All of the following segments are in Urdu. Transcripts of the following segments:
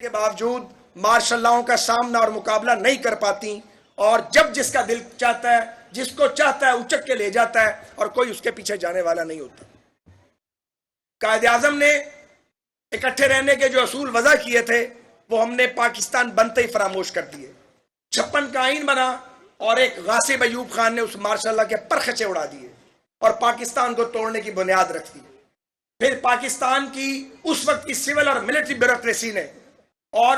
کے باوجود مارشل لاؤں کا سامنا اور مقابلہ نہیں کر پاتی، اور جب جس کا دل چاہتا ہے، جس کو چاہتا ہے اچک کے لے جاتا ہے اور کوئی اس کے پیچھے جانے والا نہیں ہوتا۔ قائد اعظم نے اکٹھے رہنے کے جو اصول وضع کیے تھے وہ ہم نے پاکستان بنتے ہی فراموش کر دیے۔ 56 کا آئین بنا اور ایک غاصب ایوب خان نے اس مارشاء اللہ کے پرخچے اڑا دیے اور پاکستان کو توڑنے کی بنیاد رکھ دی۔ پھر پاکستان کی اس وقت کی سول اور ملٹری بیوروکریسی نے اور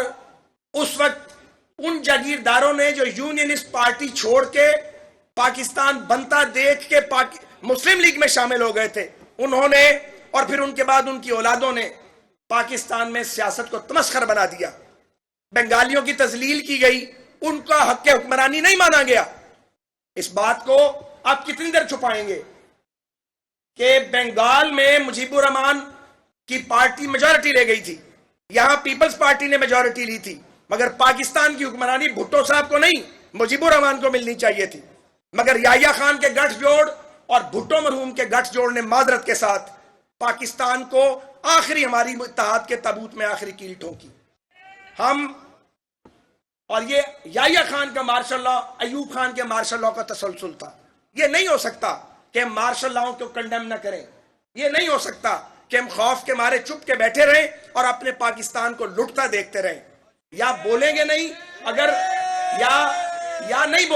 اس وقت ان جاگیرداروں نے جو یونینسٹ پارٹی چھوڑ کے پاکستان بنتا دیکھ کے مسلم لیگ میں شامل ہو گئے تھے، انہوں نے اور پھر ان کے بعد ان کی اولادوں نے پاکستان میں سیاست کو تمسخر بنا دیا۔ بنگالیوں کی تذلیل کی گئی، ان کا حق حکمرانی نہیں مانا گیا۔ اس بات کو آپ کتنی دیر چھپائیں گے کہ بنگال میں مجیب الرحمان کی پارٹی میجورٹی لے گئی تھی، یہاں پیپلز پارٹی نے میجورٹی لی تھی، مگر پاکستان کی حکمرانی بھٹو صاحب کو نہیں، مجیب الرحمان کو ملنی چاہیے تھی۔ مگر یحییٰ خان کے گٹھ جوڑ اور بھٹو مرحوم کے گٹھ جوڑ نے معذرت کے ساتھ پاکستان کو آخری ہماری اتحاد کے تابوت میں آخری کیل ٹھونکی۔ ہم اور یہ یحییٰ خان کا مارشل لا ایوب خان کے مارشل لا کا تسلسل تھا۔ یہ نہیں ہو سکتا کہ ہم مارشل لاؤں کو کنڈیم نہ کریں، یہ نہیں ہو سکتا کہ ہم خوف کے مارے چپ کے بیٹھے رہیں اور اپنے پاکستان کو لٹتا دیکھتے رہیں۔ یا بولیں گے نہیں، اگر یا نہیں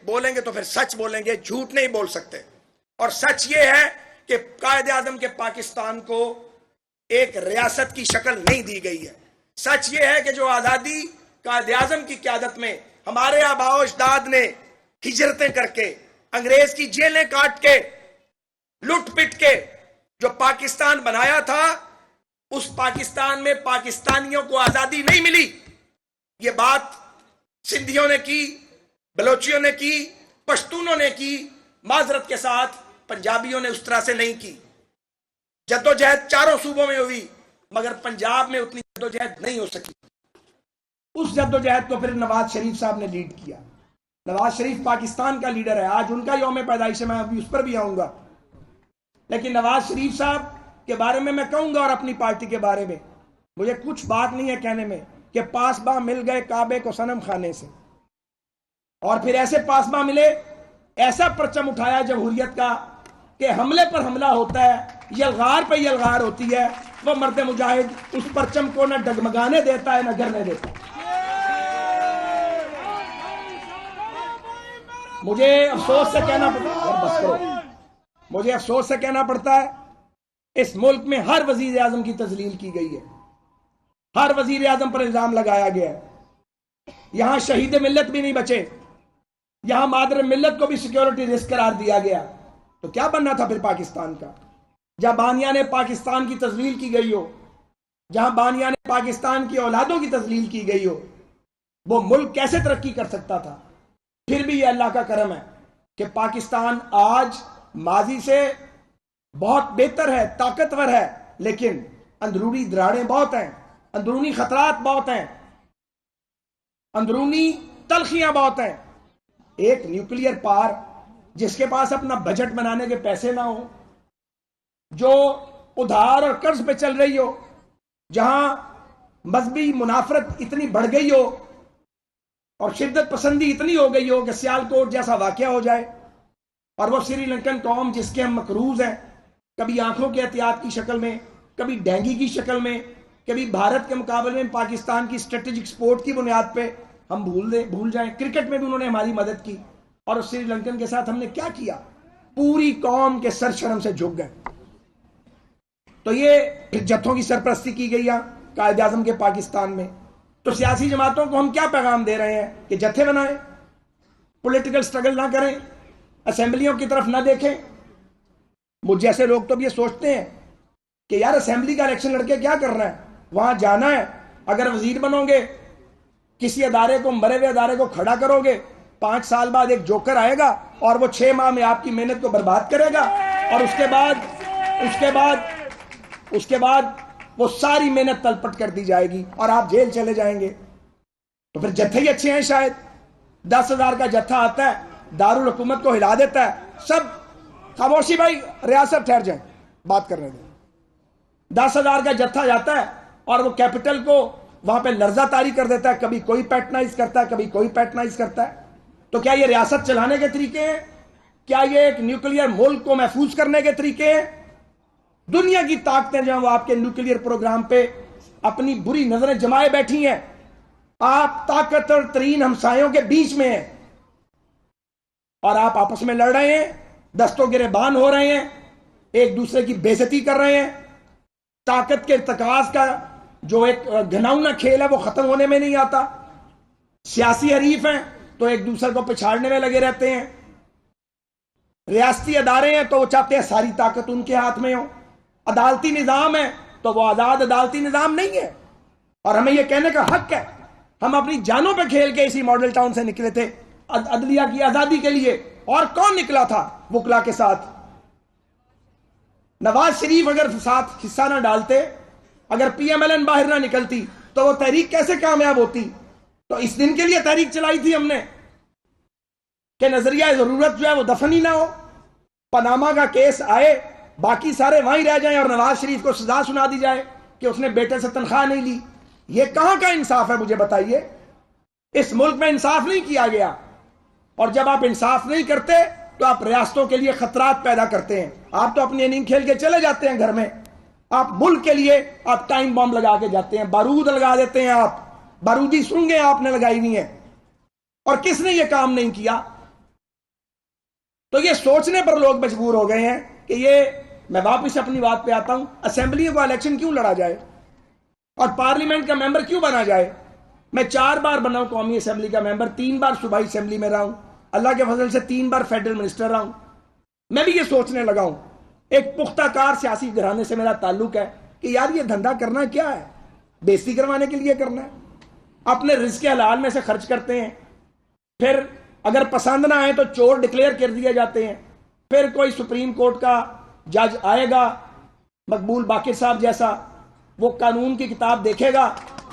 بولیں گے تو پھر سچ بولیں گے، جھوٹ نہیں بول سکتے۔ اور سچ یہ ہے کہ قائد اعظم کے پاکستان کو ایک ریاست کی شکل نہیں دی گئی ہے۔ سچ یہ ہے کہ جو آزادی قائد اعظم کی قیادت میں ہمارے آباء و اجداد نے ہجرتیں کر کے، انگریز کی جیلیں کاٹ کے، لٹ پٹ کے جو پاکستان بنایا تھا، اس پاکستان میں پاکستانیوں کو آزادی نہیں ملی۔ یہ بات سندھیوں نے کی، بلوچیوں نے کی، پشتونوں نے کی، معذرت کے ساتھ پنجابیوں نے اس طرح سے نہیں کی۔ جدوجہد چاروں صوبوں میں ہوئی، مگر پنجاب میں اتنی جدوجہد نہیں ہو سکی۔ اس جدوجہد کو پھر نواز شریف صاحب نے لیڈ کیا۔ نواز شریف پاکستان کا لیڈر ہے، آج ان کا یوم پیدائش ہے، میں ابھی اس پر بھی آؤں گا۔ لیکن نواز شریف صاحب کے بارے میں کہوں گا اور اپنی پارٹی کے بارے میں مجھے کچھ بات نہیں ہے کہنے میں کہ پاسباں مل گئے کعبے کو صنم خانے سے، اور پھر ایسے پاسباں ملے، ایسا پرچم اٹھایا جمہوریت کا کہ حملے پر حملہ ہوتا ہے، یلغار پہ یلغار ہوتی ہے، وہ مرد مجاہد اس پرچم کو نہ ڈگمگانے دیتا ہے نہ گرنے دیتا ہے۔ مجھے افسوس سے کہنا پڑتا ہے اس ملک میں ہر وزیر اعظم کی تذلیل کی گئی ہے، ہر وزیر اعظم پر الزام لگایا گیا ہے۔ یہاں شہید ملت بھی نہیں بچے، یہاں مادر ملت کو بھی سیکیورٹی رسک قرار دیا گیا۔ تو کیا بننا تھا پھر پاکستان کا؟ جہاں بانیان پاکستان کی تذلیل کی گئی ہو، جہاں بانیان پاکستان کی اولادوں کی تذلیل کی گئی ہو، وہ ملک کیسے ترقی کر سکتا تھا؟ پھر بھی یہ اللہ کا کرم ہے کہ پاکستان آج ماضی سے بہت بہتر ہے، طاقتور ہے، لیکن اندرونی دراڑیں بہت ہیں، اندرونی خطرات بہت ہیں، اندرونی تلخیاں بہت ہیں۔ ایک نیوکلیئر پار جس کے پاس اپنا بجٹ بنانے کے پیسے نہ ہو، جو ادھار اور قرض پہ چل رہی ہو، جہاں مذہبی منافرت اتنی بڑھ گئی ہو اور شدت پسندی اتنی ہو گئی ہو کہ سیالکوٹ جیسا واقعہ ہو جائے، اور وہ سری لنکن قوم جس کے ہم مقروض ہیں، کبھی آنکھوں کے احتیاط کی شکل میں، کبھی ڈینگی کی شکل میں، کبھی بھارت کے مقابلے میں پاکستان کی اسٹریٹجک سپورٹ کی بنیاد پہ ہم بھول جائیں۔ کرکٹ میں بھی انہوں نے ہماری مدد کی، اور اس سری لنکن کے ساتھ ہم نے کیا کیا؟ پوری قوم کے سر شرم سے جھک گئے۔ تو یہ جتھوں کی سرپرستی کی گئی ہے قائد اعظم کے پاکستان میں۔ تو سیاسی جماعتوں کو ہم کیا پیغام دے رہے ہیں کہ جتھے بنائیں، پولیٹیکل سٹرگل نہ کریں، اسمبلیوں کی طرف نہ دیکھیں۔ مجھ جیسے لوگ تو بھی یہ سوچتے ہیں کہ یار اسمبلی کا الیکشن لڑکے کیا کر رہے ہیں، وہاں جانا ہے، اگر وزیر بنو گے، کسی ادارے کو، مرے ہوئے ادارے کو کھڑا کرو گے، 5 سال بعد ایک جوکر آئے گا اور وہ 6 ماہ میں آپ کی محنت کو برباد کرے گا، اور اس کے بعد وہ ساری محنت تلپٹ کر دی جائے گی اور آپ جیل چلے جائیں گے۔ تو پھر جتھے ہی اچھے ہیں، شاید 10,000 کا جتھا آتا ہے، دارالحکومت کو ہلا دیتا ہے، سب خاموشی بھائی، ریاست ٹھہر جائیں، بات کرنے دیں۔ 10,000 کا جتھا جاتا ہے اور وہ کیپٹل کو وہاں پہ لرزہ طاری کر دیتا ہے، کبھی کوئی پیٹرنائز کرتا ہے، کبھی کوئی پیٹرنائز کرتا ہے. تو کیا یہ ریاست چلانے کے طریقے ہیں؟ کیا یہ ایک نیوکلیئر ملک کو محفوظ کرنے کے طریقے ہیں؟ دنیا کی طاقتیں جو ہیں وہ آپ کے نیوکلیئر پروگرام پہ اپنی بری نظریں جمائے بیٹھی ہیں. آپ طاقتور ترین ہمسایوں کے بیچ میں ہیں اور آپ آپس میں لڑ رہے ہیں، دستوں گریبان ہو رہے ہیں، ایک دوسرے کی بے عزتی کر رہے ہیں. طاقت کے ارتکاز کا جو ایک گھناؤنا کھیل ہے وہ ختم ہونے میں نہیں آتا. سیاسی حریف ہیں تو ایک دوسرے کو پچھاڑنے میں لگے رہتے ہیں. ریاستی ادارے ہیں تو وہ چاہتے ہیں ساری طاقت ان کے ہاتھ میں ہو. عدالتی نظام ہے تو وہ آزاد عدالتی نظام نہیں ہے. اور ہمیں یہ کہنے کا حق ہے، ہم اپنی جانوں پہ کھیل کے اسی ماڈل ٹاؤن سے نکلے تھے عدلیہ کی آزادی کے لیے. اور کون نکلا تھا وکلا کے ساتھ؟ نواز شریف اگر ساتھ حصہ نہ ڈالتے، اگر پی ایم ایل این باہر نہ نکلتی تو وہ تحریک کیسے کامیاب ہوتی؟ تو اس دن کے لیے تحریک چلائی تھی ہم نے کہ نظریہ ضرورت جو ہے وہ دفن ہی نہ ہو. پاناما کا کیس آئے، باقی سارے وہیں رہ جائیں اور نواز شریف کو سزا سنا دی جائے کہ اس نے بیٹے سے تنخواہ نہیں لی. یہ کہاں کا انصاف ہے مجھے بتائیے؟ اس ملک میں انصاف نہیں کیا گیا. اور جب آپ انصاف نہیں کرتے تو آپ ریاستوں کے لیے خطرات پیدا کرتے ہیں. آپ تو اپنی اننگ کھیل کے چلے جاتے ہیں گھر میں، آپ ملک کے لیے آپ ٹائم بم لگا کے جاتے ہیں، بارود لگا دیتے ہیں. آپ بارودی سرنگیں آپ نے لگائی ہوئی ہیں. اور کس نے یہ کام نہیں کیا؟ تو یہ سوچنے پر لوگ مجبور ہو گئے ہیں کہ یہ، میں واپس اپنی بات پہ آتا ہوں، اسمبلیوں کا الیکشن کیوں لڑا جائے اور پارلیمنٹ کا ممبر کیوں بنا جائے؟ میں 4 بار بنا ہوں قومی اسمبلی کا ممبر، 3 بار صوبائی اسمبلی میں رہا ہوں، اللہ کے فضل سے 3 بار فیڈرل منسٹر رہا ہوں. میں بھی یہ سوچنے لگا ہوں، ایک پختہ کار سیاسی گھرانے سے میرا تعلق ہے کہ یار یہ دھندا کرنا کیا ہے؟ بےزتی کروانے کے لیے کرنا ہے. اپنے رزق حلال میں سے خرچ کرتے ہیں، پھر اگر پسند نہ آئے تو چور ڈکلیئر کر دیے جاتے ہیں. پھر کوئی سپریم کورٹ کا جج آئے گا مقبول باقر صاحب جیسا، وہ قانون کی کتاب دیکھے گا،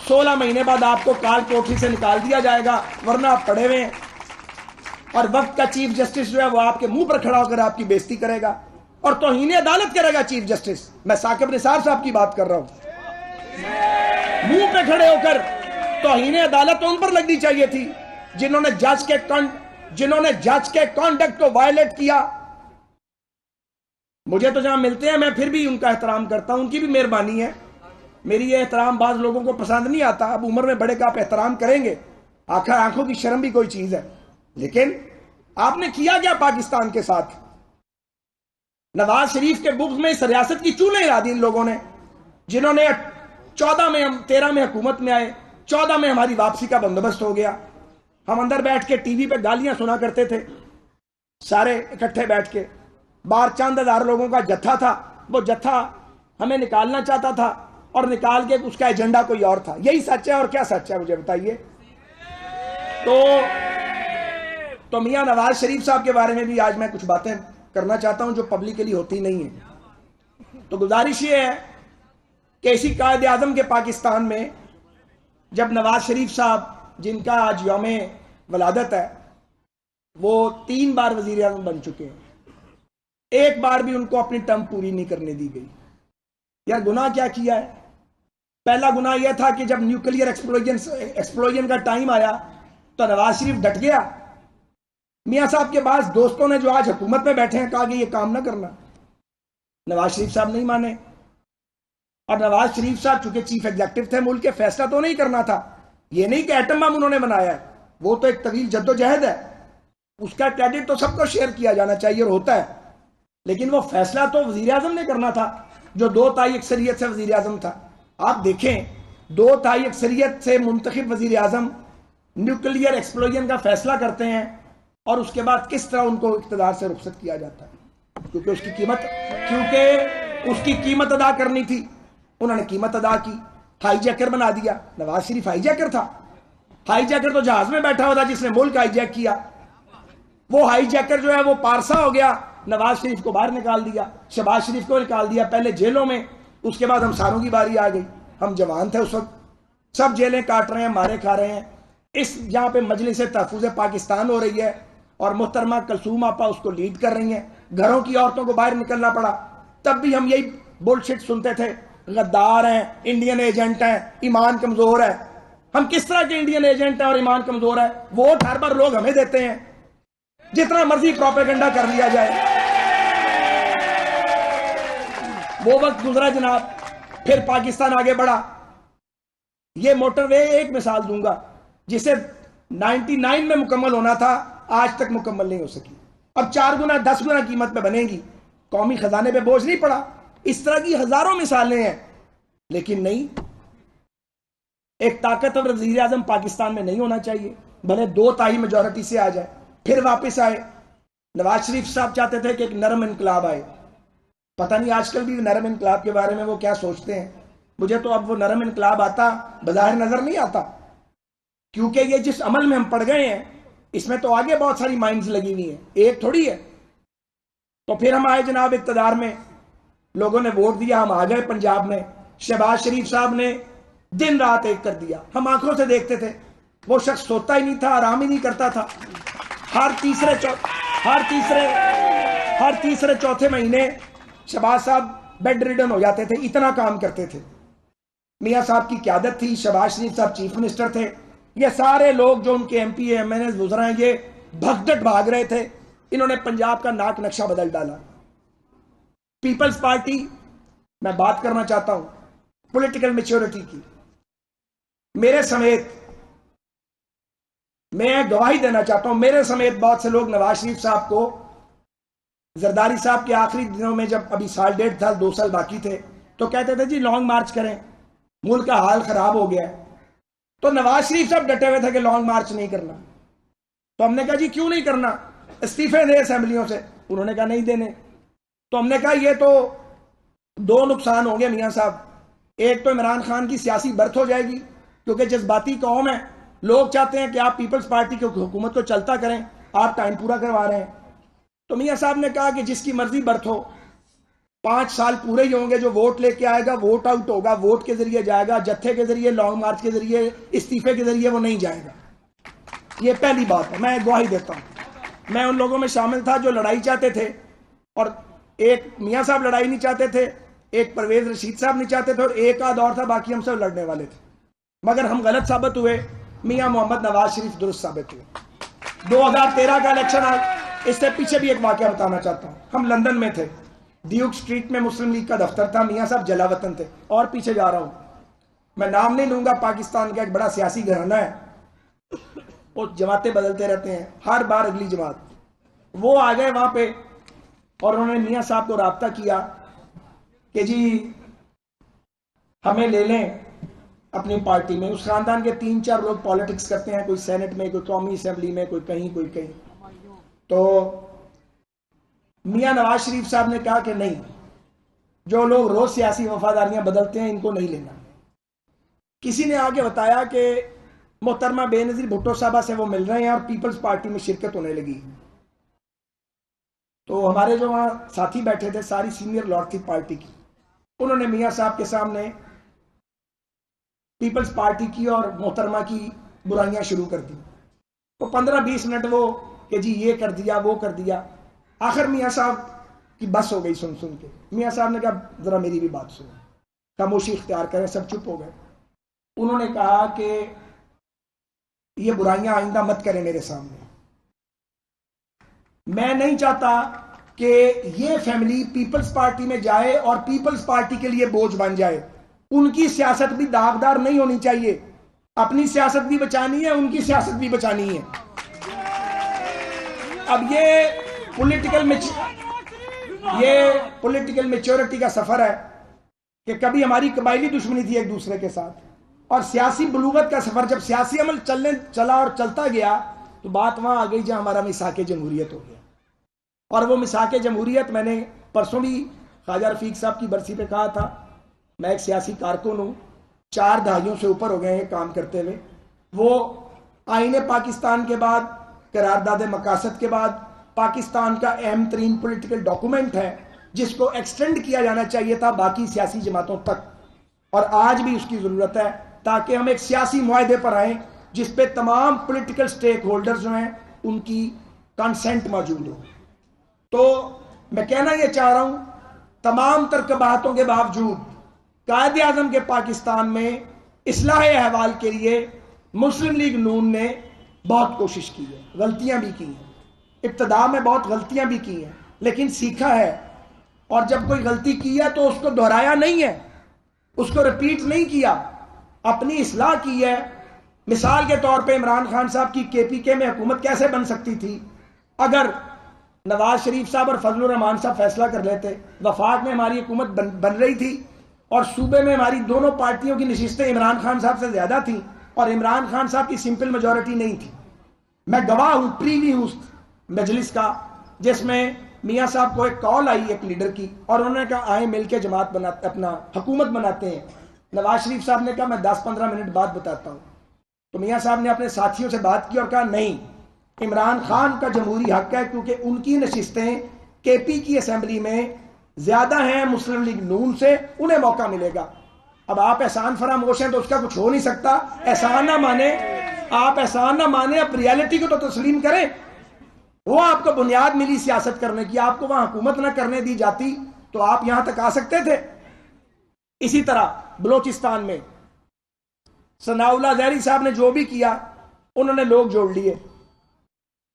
16 مہینے بعد آپ کو کال کوٹھی سے نکال دیا جائے گا، ورنہ آپ پڑے ہوئے ہیں. اور وقت کا چیف جسٹس جو ہے وہ آپ کے منہ پر کھڑا ہو کر آپ کی بےزتی کرے گا اور توہین عدالت کرے گا چیف جسٹس. میں ثاقب نثار صاحب کی بات کر رہا ہوں. منہ پہ کھڑے ہو کر توہین عدالت ان پر لگنی چاہیے تھی جنہوں نے جج کے کانڈکٹ کو وائلیٹ کیا. مجھے تو جہاں ملتے ہیں میں پھر بھی ان کا احترام کرتا ہوں، ان کی بھی مہربانی ہے. میری یہ احترام بعض لوگوں کو پسند نہیں آتا. اب عمر میں بڑے کا آپ احترام کریں گے، آخر آنکھوں کی شرم بھی کوئی چیز ہے. لیکن آپ نے کیا کیا پاکستان کے ساتھ؟ نواز شریف کے بغض میں اس ریاست کی چولیں ہلا دی ان لوگوں نے، جنہوں نے 13 میں حکومت میں آئے، 14 میں ہماری واپسی کا بندوبست ہو گیا. ہم اندر بیٹھ کے ٹی وی پہ گالیاں سنا کرتے تھے سارے اکٹھے بیٹھ کے. باہر چند ہزار لوگوں کا جتھا تھا، وہ جتھا ہمیں نکالنا چاہتا تھا اور نکال کے اس کا ایجنڈا کوئی اور تھا. یہی سچ ہے اور کیا سچ ہے مجھے بتائیے. تو میاں نواز شریف صاحب کے بارے میں بھی آج میں کچھ باتیں کرنا چاہتا ہوں جو پبلکلی ہوتی نہیں ہیں. تو گزارش یہ ہے کہ اسی قائد اعظم کے پاکستان میں جب نواز شریف صاحب، جن کا آج یوم ولادت ہے، وہ 3 بار وزیر اعظم بن چکے ہیں، ایک بار بھی ان کو اپنی ٹرم پوری نہیں کرنے دی گئی. یار گناہ کیا کیا ہے؟ پہلا گناہ یہ تھا کہ جب نیوکلیئر ایکسپلوژن کا ٹائم آیا تو نواز شریف ڈٹ گیا. میاں صاحب کے بعد دوستوں نے جو آج حکومت میں بیٹھے ہیں کہا کہ یہ کام نہ کرنا. نواز شریف صاحب نہیں مانے. اور نواز شریف صاحب چونکہ چیف ایگزیکٹو تھے ملک کے، فیصلہ تو نہیں کرنا تھا. یہ نہیں کہ ایٹم بم انہوں نے بنایا ہے، وہ تو ایک طویل جد و جہد ہے، اس کا کریڈٹ تو سب کو شیئر کیا جانا چاہیے اور ہوتا ہے. لیکن وہ فیصلہ تو وزیر اعظم نے کرنا تھا جو 2/3 اکثریت سے وزیر اعظم تھا. آپ دیکھیں 2/3 اکثریت سے منتخب وزیر اعظم نیوکلیئر ایکسپلوژن کا فیصلہ کرتے ہیں اور اس کے بعد کس طرح ان کو اقتدار سے رخصت کیا جاتا ہے. کیونکہ اس کی قیمت ادا کرنی تھی. انہوں نے قیمت ادا کی، ہائی جیکر بنا دیا. نواز شریف ہائی جیکر تھا. ہائی جیکر تو جہاز میں بیٹھا ہوا تھا جس نے ملک ہائی جیک کیا. وہ ہائی جیکر جو ہے وہ پارسا ہو گیا. نواز شریف کو باہر نکال دیا، شہباز شریف کو نکال دیا، پہلے جیلوں میں، اس کے بعد ہم ساروں کی باری آ گئی. ہم جوان تھے اس وقت، سب جیلیں کاٹ رہے ہیں، مارے کھا رہے ہیں. اس جہاں پہ مجلس تحفظ پاکستان ہو رہی ہے اور محترمہ کلثوم آپا اس کو لیڈ کر رہی ہیں، گھروں کی عورتوں کو باہر نکلنا پڑا. تب بھی ہم یہی بول شٹ سنتے تھے، غدار ہیں، انڈین ایجنٹ ہیں، ایمان کمزور ہے. ہم کس طرح کے انڈین ایجنٹ ہیں اور ایمان کمزور ہے؟ ووٹ ہر بار لوگ ہمیں دیتے ہیں، جتنا مرضی پروپیگنڈا کر لیا جائے. وہ وقت گزرا جناب، پھر پاکستان آگے بڑھا. یہ موٹر وے ایک مثال دوں گا، جسے 99 میں مکمل ہونا تھا، آج تک مکمل نہیں ہو سکی. اب 4 گنا 10 گنا قیمت پہ بنے گی، قومی خزانے پہ بوجھ نہیں پڑا. اس طرح کی ہزاروں مثالیں ہیں، لیکن نہیں. ایک طاقتور وزیر اعظم پاکستان میں نہیں ہونا چاہیے، بھلے 2/3 میجورٹی سے آ جائے. پھر واپس آئے. نواز شریف صاحب چاہتے تھے کہ ایک نرم انقلاب آئے. پتہ نہیں آج کل بھی نرم انقلاب کے بارے میں وہ کیا سوچتے ہیں. مجھے تو اب وہ نرم انقلاب آتا بظاہر نظر نہیں آتا، کیونکہ یہ جس عمل میں ہم پڑ گئے ہیں اس میں تو آگے بہت ساری مائنڈز لگی ہوئی ہیں، ایک تھوڑی ہے. تو پھر ہم آئے جناب اقتدار میں، لوگوں نے ووٹ دیا، ہم آ گئے پنجاب میں. شہباز شریف صاحب نے دن رات ایک کر دیا. ہم آنکھوں سے دیکھتے تھے، وہ شخص سوتا ہی نہیں تھا، آرام ہی نہیں کرتا تھا. ہر تیسرے چوتھے مہینے شہباز صاحب بیڈ ریڈن ہو جاتے تھے، اتنا کام کرتے تھے. میاں صاحب کی قیادت تھی، شہباز شریف صاحب چیف منسٹر تھے. یہ سارے لوگ جو ان کے ایم پی ایم این اے گزرے ہیں، یہ بھگدڑ بھاگ رہے تھے. انہوں نے پنجاب کا ناک نقشہ بدل ڈالا. پیپلز پارٹی، میں بات کرنا چاہتا ہوں پولیٹیکل میچورٹی کی. میرے سمیت، میں گواہی دینا چاہتا ہوں، میرے سمیت بہت سے لوگ نواز شریف صاحب کو، زرداری صاحب کے آخری دنوں میں جب ابھی 1.5 سال 2 سال باقی تھے، تو کہتے تھے جی لانگ مارچ کریں، ملک کا حال خراب ہو گیا ہے. تو نواز شریف صاحب ڈٹے ہوئے تھے کہ لانگ مارچ نہیں کرنا. تو ہم نے کہا جی کیوں نہیں کرنا، استعفے دے اسمبلیوں سے. انہوں نے کہا نہیں دینے. تو ہم نے کہا یہ تو 2 نقصان ہوں گے میاں صاحب. ایک تو عمران خان کی سیاسی برتھ ہو جائے گی، کیونکہ جذباتی قوم ہے، لوگ چاہتے ہیں کہ آپ پیپلز پارٹی کی حکومت کو چلتا کریں، آپ ٹائم پورا کروا رہے ہیں. تو میاں صاحب نے کہا کہ جس کی مرضی برتھ ہو، 5 سال پورے ہی ہوں گے، جو ووٹ لے کے آئے گا ووٹ آؤٹ ہوگا، ووٹ کے ذریعے جائے گا، جتھے کے ذریعے، لانگ مارچ کے ذریعے، استعفے کے ذریعے وہ نہیں جائے گا. یہ پہلی بات ہے، میں گواہی دیتا ہوں. میں ان لوگوں میں شامل تھا جو لڑائی چاہتے تھے، اور ایک میاں صاحب لڑائی نہیں چاہتے تھے، ایک پرویز رشید صاحب نہیں چاہتے تھے، اور ایک آدھ اور تھا، باقی ہم سب لڑنے والے تھے. مگر ہم غلط ثابت ہوئے، میاں محمد نواز شریف درست ثابت ہوئے. 2013 کا الیکشن، اس سے پیچھے بھی ایک واقعہ بتانا چاہتا ہوں. ہم لندن میں تھے، ڈیوک سٹریٹ میں مسلم لیگ کا دفتر تھا. میاں صاحب جلا وطن تھے. اور پیچھے جا رہا ہوں، میں نام نہیں لوں گا، پاکستان کا ایک بڑا سیاسی گھرانہ ہے، وہ جماعتیں بدلتے رہتے ہیں، ہر بار اگلی جماعت. وہ آ گئے وہاں پہ، اور انہوں نے میاں صاحب کو رابطہ کیا کہ جی ہمیں لے لیں اپنی پارٹی میں. اس خاندان کے 3-4 لوگ پالیٹکس کرتے ہیں، کوئی سینٹ میں، کوئی قومی اسمبلی میں، کوئی کہیں کوئی کہیں. تو میاں نواز شریف صاحب نے کہا کہ نہیں، جو لوگ روز سیاسی وفاداریاں بدلتے ہیں ان کو نہیں لینا. کسی نے آگے بتایا کہ محترمہ بے نظیر بھٹو صاحبہ سے وہ مل رہے ہیں اور پیپلز پارٹی میں شرکت ہونے لگی. تو ہمارے جو وہاں ساتھی بیٹھے تھے، ساری سینئر لارڈ تھی پارٹی کی، انہوں نے میاں صاحب کے سامنے پیپلز پارٹی کی اور محترمہ کی برائیاں شروع کر دی. تو 15-20 منٹ وہ کہ جی یہ کر دیا وہ کر دیا. آخر میاں صاحب کی بس ہو گئی سن سن کے. میاں صاحب نے کہا ذرا میری بھی بات سنو، خاموشی اختیار کریں. سب چپ ہو گئے. انہوں نے کہا کہ یہ برائیاں آئندہ مت کریں میرے سامنے. میں نہیں چاہتا کہ یہ فیملی پیپلز پارٹی میں جائے اور پیپلز پارٹی کے لیے بوجھ بن جائے. ان کی سیاست بھی داغدار نہیں ہونی چاہیے. اپنی سیاست بھی بچانی ہے، ان کی سیاست بھی بچانی ہے. اب یہ پولیٹیکل میچورٹی کا سفر ہے کہ کبھی ہماری قبائلی دشمنی تھی ایک دوسرے کے ساتھ، اور سیاسی بلوغت کا سفر، جب سیاسی عمل چلا اور چلتا گیا تو بات وہاں آ گئی جہاں ہمارا میثاق جمہوریت ہو گیا. اور وہ میثاق جمہوریت، میں نے پرسوں بھی خواجہ رفیق صاحب کی برسی پہ کہا تھا، میں ایک سیاسی کارکن ہوں، 4 دہائیوں سے اوپر ہو گئے ہیں کام کرتے ہوئے. وہ آئین پاکستان کے بعد، قرارداد مقاصد کے بعد پاکستان کا اہم ترین پولیٹیکل ڈاکومنٹ ہے، جس کو ایکسٹینڈ کیا جانا چاہیے تھا باقی سیاسی جماعتوں تک. اور آج بھی اس کی ضرورت ہے تاکہ ہم ایک سیاسی معاہدے پر آئیں جس پہ تمام پولیٹیکل سٹیک ہولڈرز جو ہیں ان کی کنسنٹ موجود ہو. تو میں کہنا یہ چاہ رہا ہوں، تمام ترکباتوں کے باوجود قائد اعظم کے پاکستان میں اصلاح احوال کے لیے مسلم لیگ نون نے بہت کوشش کی ہے، غلطیاں بھی کی ہیں، ابتدا میں بہت غلطیاں بھی کی ہیں، لیکن سیکھا ہے، اور جب کوئی غلطی کیا تو اس کو دہرایا نہیں ہے، اس کو ریپیٹ نہیں کیا، اپنی اصلاح کی ہے۔ مثال کے طور پہ عمران خان صاحب کی کے پی کے میں حکومت کیسے بن سکتی تھی اگر نواز شریف صاحب اور فضل الرحمان صاحب فیصلہ کر لیتے؟ وفاق میں ہماری حکومت بن رہی تھی اور صوبے میں ہماری دونوں پارٹیوں کی نشستیں عمران خان صاحب سے زیادہ تھیں اور عمران خان صاحب کی سمپل میجورٹی نہیں تھی۔ میں گواہ ہوں پریوی ہوں مجلس کا، جس میں میاں صاحب کو ایک کال آئی ایک لیڈر کی اور انہوں نے کہا آئیں مل کے جماعت بناتے، اپنا حکومت بناتے ہیں۔ نواز شریف صاحب نے کہا میں 10-15 منٹ بعد بتاتا ہوں۔ تو میاں صاحب نے اپنے ساتھیوں سے بات کی اور کہا نہیں، عمران خان کا جمہوری حق ہے کیونکہ ان کی نشستیں کے پی کی اسمبلی میں زیادہ ہیں مسلم لیگ نون سے، انہیں موقع ملے گا۔ اب آپ احسان فراموش ہیں تو اس کا کچھ ہو نہیں سکتا، احسان نہ مانیں، آپ احسان نہ مانیں، آپ ریالٹی کو تو تسلیم کریں۔ وہ آپ کو بنیاد ملی سیاست کرنے کی، آپ کو وہاں حکومت نہ کرنے دی جاتی تو آپ یہاں تک آ سکتے تھے۔ اسی طرح بلوچستان میں ثناء اللہ زہری صاحب نے جو بھی کیا انہوں نے لوگ جوڑ لیے،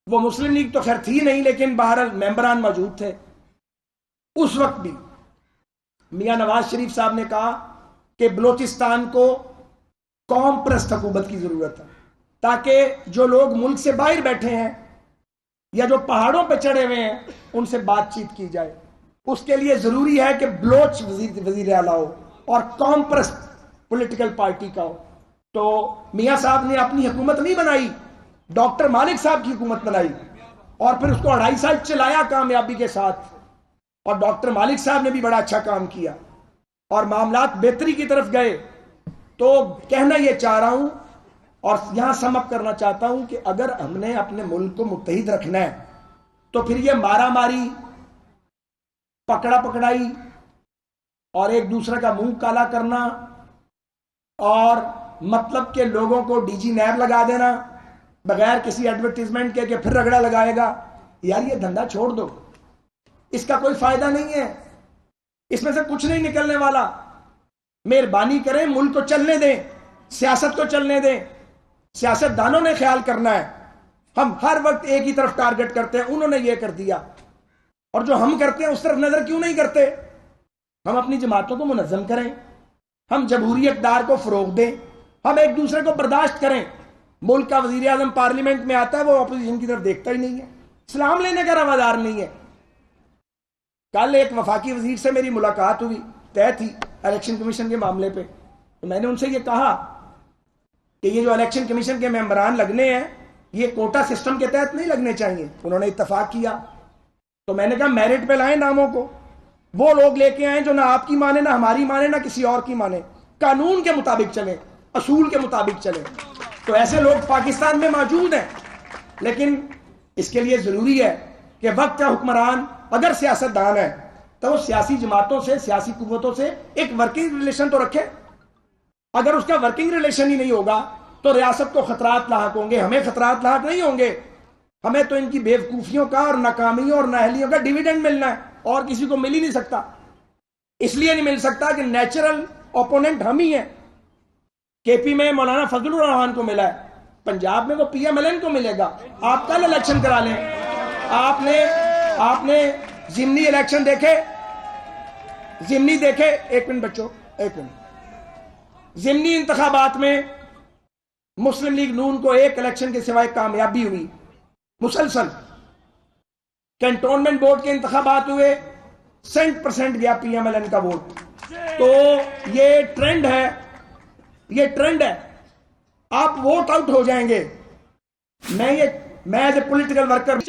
وہ مسلم لیگ تو خیر تھی نہیں لیکن بہرحال ممبران موجود تھے۔ اس وقت بھی میاں نواز شریف صاحب نے کہا کہ بلوچستان کو قوم پرست حکومت کی ضرورت ہے، تاکہ جو لوگ ملک سے باہر بیٹھے ہیں یا جو پہاڑوں پہ چڑھے ہوئے ہیں ان سے بات چیت کی جائے۔ اس کے لیے ضروری ہے کہ بلوچ وزیر اعلیٰ ہو اور قوم پرست پولیٹیکل پارٹی کا ہو۔ تو میاں صاحب نے اپنی حکومت نہیں بنائی، ڈاکٹر مالک صاحب کی حکومت بنائی اور پھر اس کو 2.5 سال چلایا کامیابی کے ساتھ، اور ڈاکٹر مالک صاحب نے بھی بڑا اچھا کام کیا اور معاملات بہتری کی طرف گئے۔ تو کہنا یہ چاہ رہا ہوں اور یہاں سم اپ کرنا چاہتا ہوں کہ اگر ہم نے اپنے ملک کو متحد رکھنا ہے تو پھر یہ مارا ماری، پکڑا پکڑائی اور ایک دوسرے کا منہ کالا کرنا اور مطلب کہ لوگوں کو ڈی جی نیب لگا دینا بغیر کسی ایڈورٹیزمنٹ کے کہ پھر رگڑا لگائے گا، یار یہ دھندا چھوڑ دو، اس کا کوئی فائدہ نہیں ہے، اس میں سے کچھ نہیں نکلنے والا۔ مہربانی کریں ملک کو چلنے دیں، سیاست کو چلنے دیں۔ سیاست دانوں نے خیال کرنا ہے، ہم ہر وقت ایک ہی طرف ٹارگٹ کرتے ہیں، انہوں نے یہ کر دیا، اور جو ہم کرتے ہیں اس طرف نظر کیوں نہیں کرتے؟ ہم اپنی جماعتوں کو منظم کریں، ہم جمہوری اقدار کو فروغ دیں، ہم ایک دوسرے کو برداشت کریں۔ ملک کا وزیر اعظم پارلیمنٹ میں آتا ہے وہ اپوزیشن کی طرف دیکھتا ہی نہیں ہے، سلام لینے کا روادار نہیں ہے۔ کل ایک وفاقی وزیر سے میری ملاقات ہوئی، طے تھی الیکشن کمیشن کے معاملے پہ، تو میں نے ان سے یہ کہا کہ یہ جو الیکشن کمیشن کے ممبران لگنے ہیں یہ کوٹا سسٹم کے تحت نہیں لگنے چاہیے۔ انہوں نے اتفاق کیا، تو میں نے کہا میرٹ پہ لائیں ناموں کو، وہ لوگ لے کے آئیں جو نہ آپ کی مانے، نہ ہماری مانے، نہ کسی اور کی مانے، قانون کے مطابق چلیں، اصول کے مطابق چلیں۔ تو ایسے لوگ پاکستان میں موجود ہیں، لیکن اس کے لیے ضروری ہے کہ وقت کا حکمران اگر سیاست دان ہے تو وہ سیاسی جماعتوں سے، سیاسی قوتوں سے ایک ورکنگ ریلیشن تو رکھے۔ اگر اس کا ورکنگ ریلیشن ہی نہیں ہوگا تو ریاست کو خطرات لاحق ہوں گے، ہمیں خطرات لاحق نہیں ہوں گے۔ ہمیں تو ان کی بیوقوفیوں کا اور ناکامیوں اور نااہلیوں کا ڈیویڈنڈ ملنا ہے، اور کسی کو مل ہی نہیں سکتا۔ اس لیے نہیں مل سکتا کہ نیچرل اوپوننٹ ہم ہی ہیں۔ کے پی میں مولانا فضل الرحمان کو ملا ہے، پنجاب میں وہ پی ایم ایل این کو ملے گا۔ آپ کل الیکشن کرا لیں۔ آپ نے ضمنی الیکشن دیکھے؟ ضمنی دیکھے؟ ایک منٹ بچوں، ایک منٹ۔ ضمنی انتخابات میں مسلم لیگ نون کو ایک الیکشن کے سوائے کامیابی ہوئی مسلسل۔ کینٹونمنٹ بورڈ کے انتخابات ہوئے، 100% گیا پی ایم ایل این کا ووٹ۔ تو یہ ٹرینڈ ہے، یہ ٹرینڈ ہے۔ آپ ووٹ آؤٹ ہو جائیں گے۔ میں ایز اے پولیٹیکل ورکر